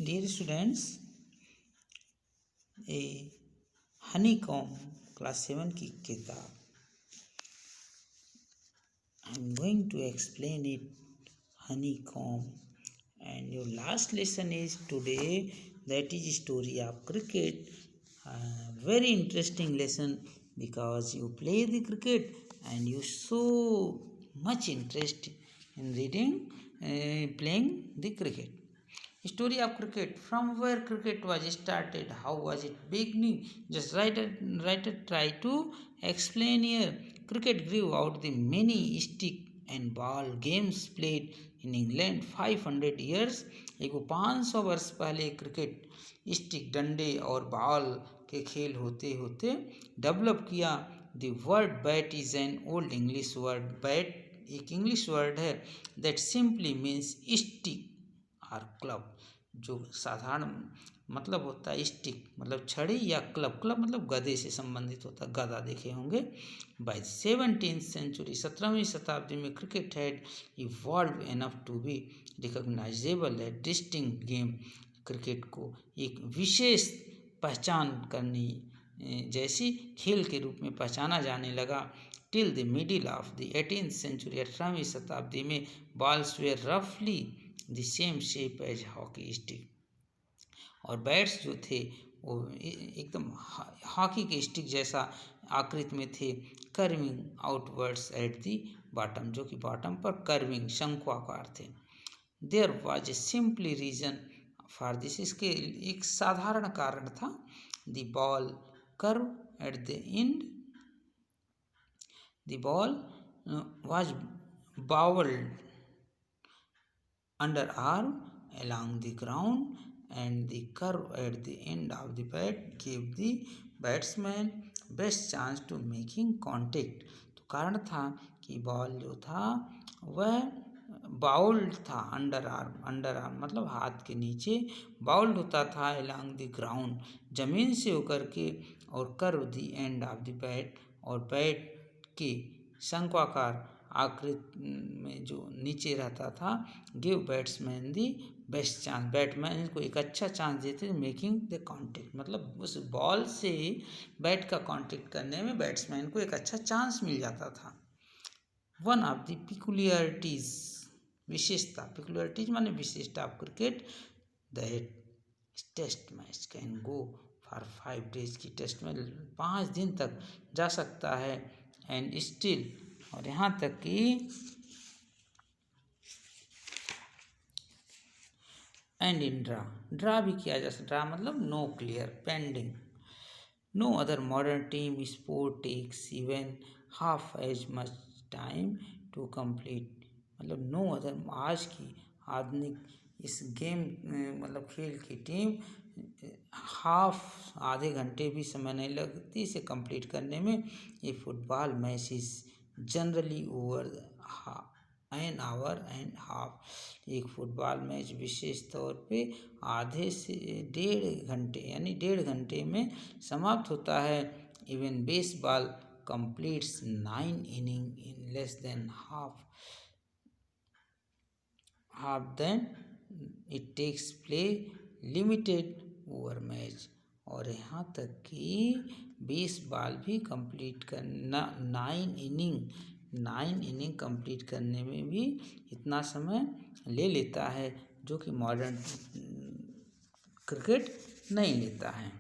Dear students, a honeycomb class 7 की किताब I'm going to explain it honeycomb, and your last lesson is today, that is story of cricket. Very interesting lesson because you play the cricket and you so much interest in reading, playing the cricket. Story of cricket, from where cricket was started, how was it beginning? Just writer try to explain here. Cricket grew out the many stick and ball games played in England 500 years ago. 500 वर्ष पहले cricket stick डंडे और ball के खेल होते होते develop किया. The word bat is an old English word. Bat एक इंग्लिश वर्ड है दैट सिंपली मीन्स स्टिक और क्लब. जो साधारण मतलब होता है स्टिक मतलब छड़ी या क्लब. क्लब मतलब गधे से संबंधित होता है, गधा देखे होंगे. बाय 17th सेंचुरी 17वीं शताब्दी में cricket had evolve enough to be recognisable a distinct game. Cricket को एक विशेष पहचान करनी जैसी खेल के रूप में पहचाना जाने लगा. Till the middle of the 18th century 18वीं शताब्दी में बॉल्स वेयर रफली the same shape as hockey stick. और बैट्स जो थे वो एकदम हॉकी के स्टिक जैसा आकृति में थे. Curving outwards at the bottom, जो कि बॉटम पर कर्विंग शंक्वाकार थे. There was a simply reason for this, इसके एक साधारण कारण था. The ball curve at the end, the ball was bowled underarm along the ground, and the curve at the end of the bat gave the batsman best chance to making contact. तो कारण था कि ball जो था वह बाउल्ड था. Under arm मतलब हाथ के नीचे बाउल्ड होता था. along the ground जमीन से होकर के, और curve the end of the bat, और बैट के शंक्वाकार आकृति में जो नीचे रहता था. Give batsman the best chance, Batman को एक अच्छा चांस देते मेकिंग द कॉन्टेक्ट, मतलब उस बॉल से बैट का कॉन्टेक्ट करने में बैट्समैन को एक अच्छा चांस मिल जाता था. वन ऑफ द पिकुलियरिटीज, विशेषता, पिकुलियरिटीज माने विशेषता of cricket, that test match can go for 5 days की टेस्ट में 5 दिन तक जा सकता है. एंड स्टिल, और यहाँ तक कि एंड इन ड्रा भी किया जा सकता. ड्रा मतलब no clear, pending. No other modern team sport takes even half as much time to complete. मतलब नो अदर, आज की आधुनिक इस गेम मतलब खेल की टीम हाफ आधे घंटे भी समय नहीं लगती इसे कंप्लीट करने में. ये football match is generally over an hour and half. एक फुटबॉल मैच विशेष तौर पे आधे से 1.5 घंटे यानी 1.5 घंटे में समाप्त होता है. Even baseball completes 9 inning in less than half than it takes play limited over match. और यहाँ तक कि बेसबॉल भी कंप्लीट करना 9 इनिंग कंप्लीट करने में भी इतना समय ले लेता है, जो कि मॉडर्न क्रिकेट नहीं लेता है.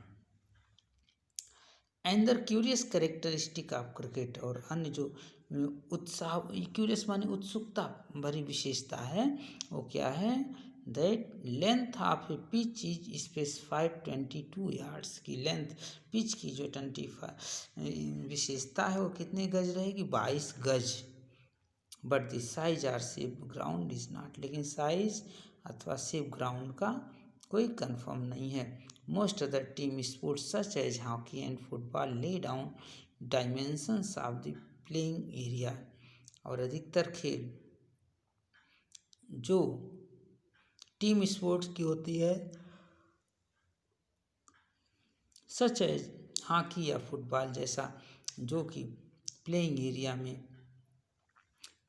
एंदर क्यूरियस कैरेक्टरिस्टिक ऑफ क्रिकेट, और अन्य जो उत्साह, क्यूरियस माने उत्सुकता भरी विशेषता है, वो क्या है. That length of A pitch is specified 22 yards की लेंथ, पिच की जो 25 विशेषता है वो कितने गज रहेगी, 22 गज. But the size or shape ground is not, लेकिन साइज अथवा सेफ ग्राउंड का कोई कंफर्म नहीं है. Most other team sports such as hockey and football lay down dimensions of the playing area. और अधिकतर खेल जो टीम स्पोर्ट्स की होती है, सच एज हॉकी या फुटबॉल जैसा, जो कि प्लेइंग एरिया में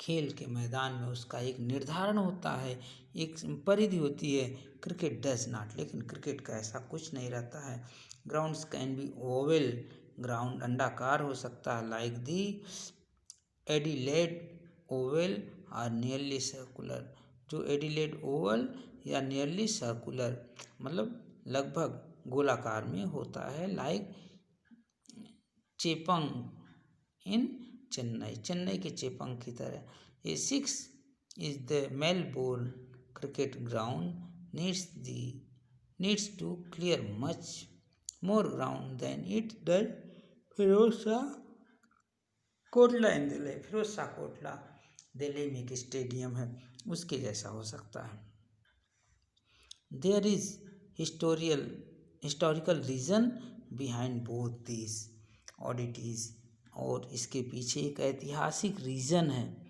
खेल के मैदान में उसका एक निर्धारण होता है, एक परिधि होती है। क्रिकेट डज नॉट, लेकिन क्रिकेट का ऐसा कुछ नहीं रहता है। Grounds can be oval, ground अंडाकार हो सकता है, लाइक दी एडिलेड ओवल और नियरली सर्कुलर। जो एडिलेड ओवल या नियरली सर्कुलर मतलब लगभग गोलाकार में होता है, लाइक चेपंग इन चेन्नई, चेन्नई के चेपंग की तरह। A6 is the Melbourne cricket ground needs to clear much more ground than it does Firoz Kotla इन दिल्ली। फिरोज शाह कोटला दिल्ली में एक स्टेडियम है, उसके जैसा हो सकता है। There is historical reason behind both this oddities, और इसके पीछे एक ऐतिहासिक रीज़न है,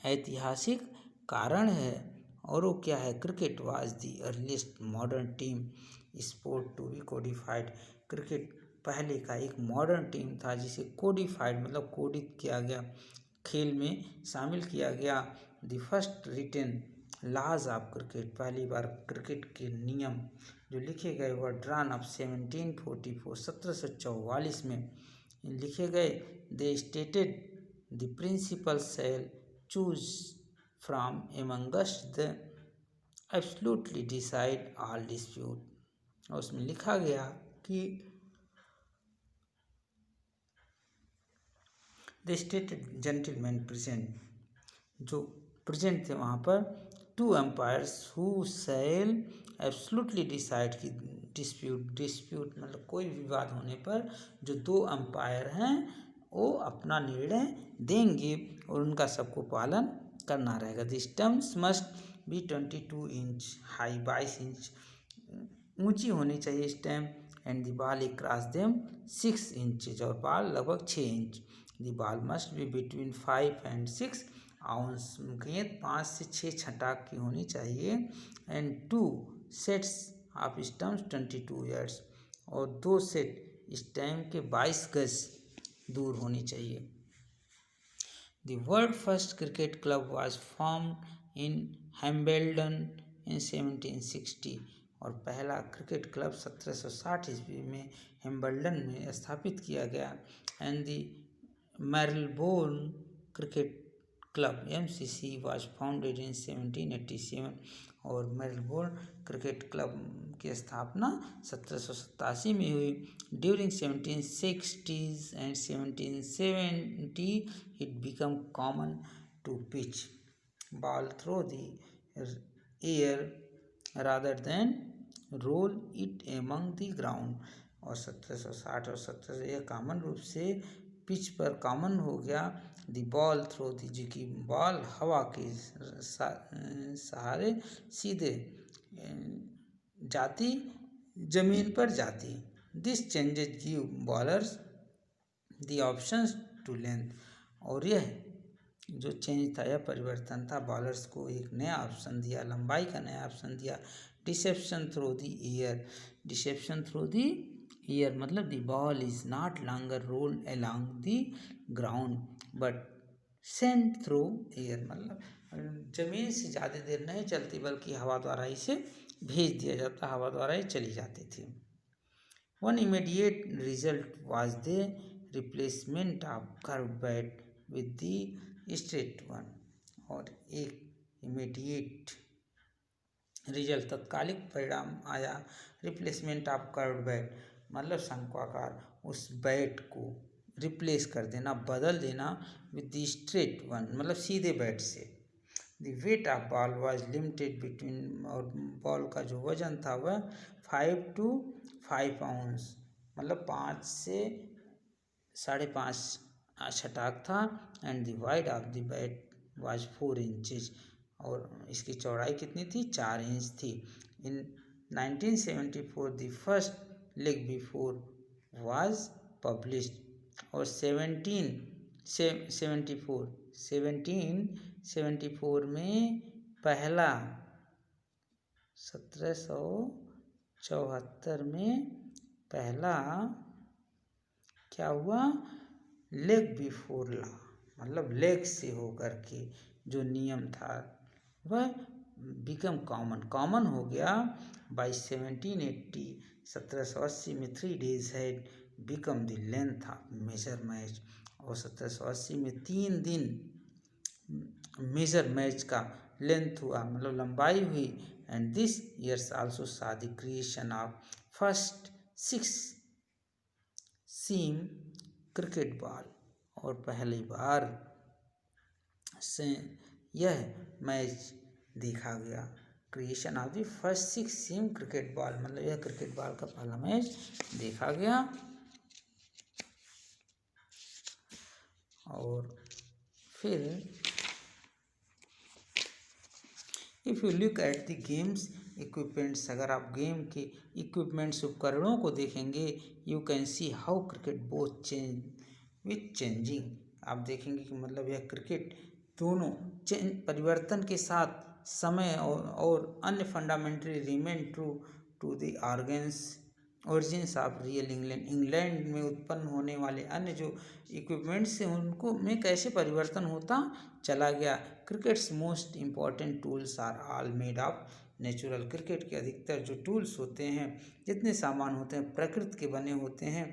ऐतिहासिक कारण है। और वो क्या है? Cricket was the earliest modern team sport to be codified. Cricket पहले का एक मॉडर्न टीम था जिसे कोडिफाइड मतलब कोडित किया गया, खेल में शामिल किया गया। The first written laws of cricket, पहली बार क्रिकेट के नियम जो लिखे गए वह ड्रान अप 1744 1744 में लिखे गए। They stated the principal shall choose from amongst the absolutely decide all dispute. और उसमें लिखा गया कि द स्टेटेड जेंटलमैन प्रेजेंट, जो प्रेजेंट थे वहाँ पर, two umpires who shall absolutely decide की डिस्प्यूट मतलब कोई विवाद होने पर जो दो अंपायर हैं वो अपना निर्णय देंगे और उनका सबको पालन करना रहेगा। The stumps must be 22 inch high, 22 inch ऊंची होनी चाहिए stamp. And the ball across them 6 inches, और बॉल लगभग 6 inch. The ball must be between 5 and 6 ounce, गेंद 5 से 6 छटाक की होनी चाहिए। And 2 sets of stumps 22 yards, और 2 सेट स्टैम्प के 22 गज दूर होनी चाहिए। The world first cricket club was formed in Hambledon in 1760, और पहला क्रिकेट क्लब 1760 ईस्वी में हेम्बल्डन में स्थापित किया गया। And the Melbourne cricket club MCC was founded in 1787, और मेलबोर्न क्रिकेट क्लब की स्थापना 1787 में हुई। During 1760s and 1770 it became common to pitch ball through the air rather than roll it among the ground, और 1760 और 17 यह common रूप से पिच पर कॉमन हो गया। द बॉल थ्रो दी, जो कि बॉल हवा के सहारे सीधे जाती, जमीन पर जाती। This changes give bowlers the options to length, और यह जो चेंज था, यह परिवर्तन था, बॉलर्स को एक नया ऑप्शन दिया, लंबाई का नया ऑप्शन दिया। Deception through the air, deception through the air मतलब the ball is not longer rolled along the ground but sent through air, मतलब जमीन से ज़्यादा देर नहीं चलती बल्कि हवा द्वारा इसे भेज दिया जाता, हवा द्वारा ही चली जाती थी। One immediate result was the replacement of curve bat with the straight one, और एक इमीडिएट रिजल्ट तत्कालिक परिणाम आया रिप्लेसमेंट ऑफ कर्व बैट मतलब शंक्वाकार उस बैट को रिप्लेस कर देना, बदल देना विद द स्ट्रेट वन मतलब सीधे बैट से। The weight of ball was limited between, और बॉल का जो वजन था वह 5 to 5 ounce मतलब 5 से 5.5 छटाक था। And the wide of the bat was 4 inches, और इसकी चौड़ाई कितनी थी? 4 इंच थी। इन 1974 the first leg before was published, और 1774 में पहला 1774 में पहला क्या हुआ? लेग बिफोर ला मतलब लेग से होकर के जो नियम था वह बिकम कॉमन हो गया। बाई 1780 1780 में 3 days had become the length of major match, और 1780 में 3 दिन मेजर मैच का लेंथ हुआ, मतलब लंबाई हुई। And this years also saw the creation of first 6 seam cricket ball, और पहली बार से यह मैच देखा गया। Creation of the first 6 seam cricket ball, मतलब यह क्रिकेट बॉल का पहला मैच देखा गया। और फिर if you look at the games equipments, अगर आप गेम के इक्विपमेंट्स उपकरणों को देखेंगे, you can see how cricket both change with changing, आप देखेंगे कि मतलब यह क्रिकेट दोनों परिवर्तन के साथ समय और अन्य fundamentally remain true to the origins of rural England में उत्पन्न होने वाले अन्य जो इक्विपमेंट्स हैं उनको में कैसे परिवर्तन होता चला गया। Cricket's most important tools are all made of natural, cricket के अधिकतर जो टूल्स होते हैं, जितने सामान होते हैं, प्रकृति के बने होते हैं।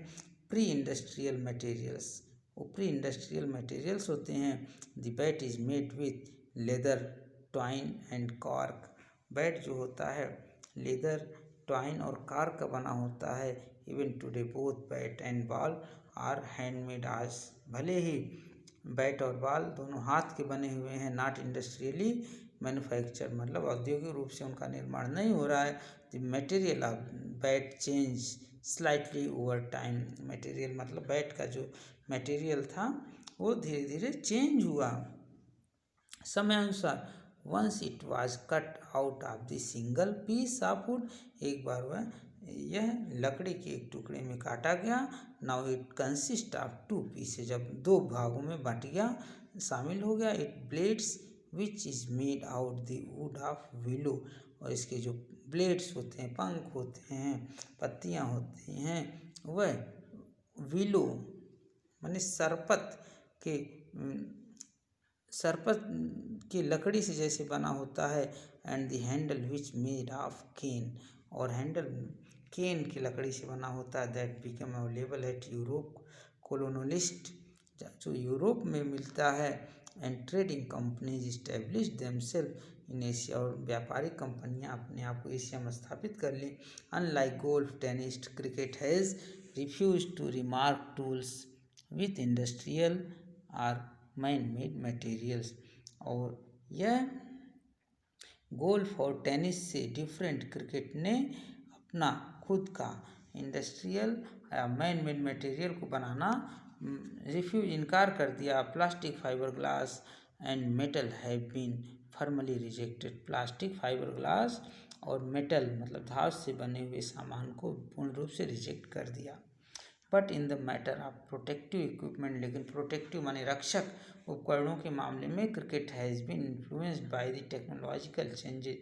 प्री इंडस्ट्रियल मटेरियल्स, वो प्री इंडस्ट्रियल मटेरियल्स होते हैं। The bat is made with leather, twine and cork, bat जो होता है लेदर, ट्वाइन और कॉर्क का बना होता है। Even today both bat and ball are handmade, आज भले ही बैट और बॉल दोनों हाथ के बने हुए हैं, नॉट इंडस्ट्रियली मैन्युफैक्चर, मतलब औद्योगिक रूप से उनका निर्माण नहीं हो रहा है। The material of bat change slightly over time, material मतलब बैट का जो मटेरियल था वो धीरे धीरे चेंज हुआ समय अनुसार। Once it was cut out of the single piece of wood, एक बार वह यह लकड़ी के एक टुकड़े में काटा गया। Now it consist of 2 pieces, जब 2 भागों में बट गया, शामिल हो गया। It blades which is made out the wood of willow, और इसके जो ब्लेड्स होते हैं, पंख होते हैं, पत्तियां होती हैं, वह विलो माने सरपत की लकड़ी से जैसे बना होता है। And the handle which made of cane, और हैंडल केन की लकड़ी से बना होता है। That become available at Europe colonialist, जो यूरोप में मिलता है। And trading companies establish themself in Asia, और व्यापारिक कंपनियां अपने आप को एशिया में स्थापित कर ली। Unlike golf, tennis, cricket has refuse to remark tools with industrial or man made materials, और यह गोल्फ और टेनिस से डिफरेंट क्रिकेट ने अपना खुद का इंडस्ट्रियल या मैन मेड मटेरियल को बनाना रिफ्यूज इनकार कर दिया। Plastic, fibre glass and metal have been formally rejected, plastic, fibre glass और मेटल मतलब धातु से बने हुए सामान को पूर्ण रूप से रिजेक्ट कर दिया। But in the matter of protective equipment, लेकिन प्रोटेक्टिव माने रक्षक उपकरणों के मामले में cricket has been influenced by the technological changes,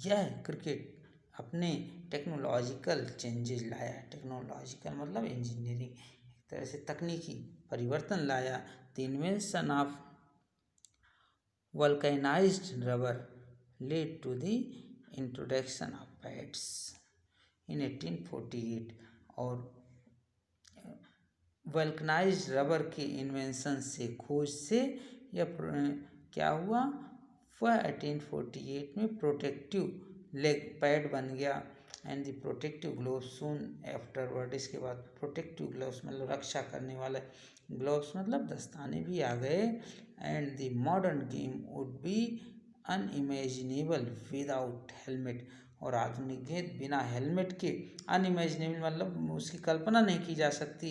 यह क्रिकेट अपने टेक्नोलॉजिकल चेंजेस लाया। टेक्नोलॉजिकल मतलब इंजीनियरिंग, एक तरह से तकनीकी परिवर्तन लाया। The invention of vulcanized rubber led to the introduction of pads in 1848, और वल्कनाइज्ड रबर के इन्वेंशन से, खोज से यह क्या हुआ, वह 1848 में प्रोटेक्टिव लेग पैड बन गया। And the protective gloves soon afterward, इसके बाद प्रोटेक्टिव ग्लोव्स मतलब रक्षा करने वाले ग्लोव्स मतलब दस्ताने भी आ गए। And the modern game would be unimaginable without helmet, और आधुनिक गेंद बिना हेलमेट के अनइमेजिनेबल मतलब उसकी कल्पना नहीं की जा सकती।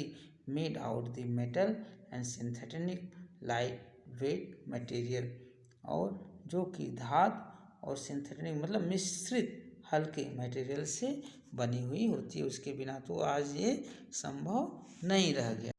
Made out the metal and synthetic light weight material, और जो कि धातु और सिंथेटिक मतलब मिश्रित हल्के मटेरियल से बनी हुई होती है, उसके बिना तो आज ये संभव नहीं रह गया।